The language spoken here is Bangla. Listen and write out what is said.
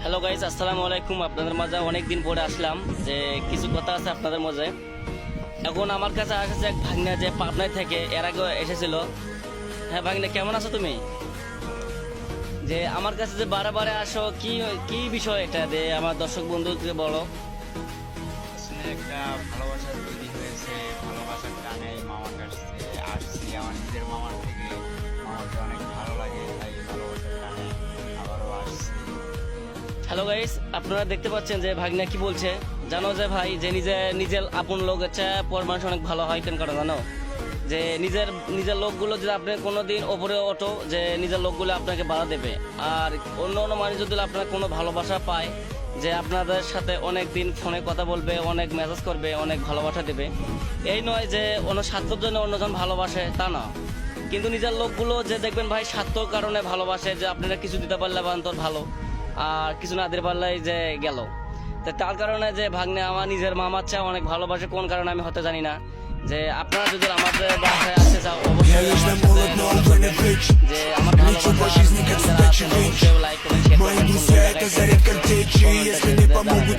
হ্যালো গাইস, আসসালামু আলাইকুম। আপনাদের মাঝে অনেক দিন পরে আসলাম, যে কিছু কথা আছে আপনাদের মাঝে। এখন আমার কাছে আসছে এক ভাগ্না, যে পাবনায় থেকে এর আগে এসেছিল। হ্যাঁ ভাগ্না, কেমন আছো তুমি? যে আমার কাছে যে বারে বারে আসো, কি কি বিষয় এটা, যে আমার দর্শক বন্ধুকে বলো। আসলে একটা ভালোবাসা তৈরি হয়েছে, ভালোবাসার টানে এই মামার কাছে আসছি। আমার নিজের মামার থেকে মামাকে অনেক ভালো লাগে, তাই ভালোবাসার টানে আবারও আসছি। হ্যালো গাইস, আপনারা দেখতে পাচ্ছেন যে ভাগ্না কি বলছে। জানো যে ভাই, যে নিজের আপন লোক হচ্ছে পর মানুষ অনেক ভালো হয়। কেন কারণ জানো, যে নিজের লোকগুলো যদি আপনি কোনোদিন ওপরে ওঠো, যে নিজের লোকগুলো আপনাকে বাধা দেবে। আর অন্য অন্য মানুষ যদি আপনার কোনো ভালোবাসা পায়, যে আপনাদের সাথে অনেক দিন ফোনে কথা বলবে, অনেক মেসেজ করবে, অনেক ভালোবাসা দেবে, এই নয় যে অন্য স্বার্থের জন্য অন্যজন ভালোবাসে, তা না। কিন্তু নিজের লোকগুলো যে দেখবেন ভাই, স্বার্থর কারণে ভালোবাসে, যে আপনারা কিছু দিতে পারলে বান্তর ভালো, আর কিছু না দিতে পারলেই যে গেল। তো তার কারণে যে ভাগ্নে আমার নিজের মামার চেয়ে অনেক ভালোবাসে। কোন কারণে আমি হতে জানি না। যে আপনারা যদি আমাদের বাসায় আসতে চাও, অবশ্যই আমার সাথে যোগাযোগ করবেন। যে আমার ভালোবাসা অবশ্যই লাইক কমেন্ট শেয়ার করবেন, কোন জায়গায় comment করবেন,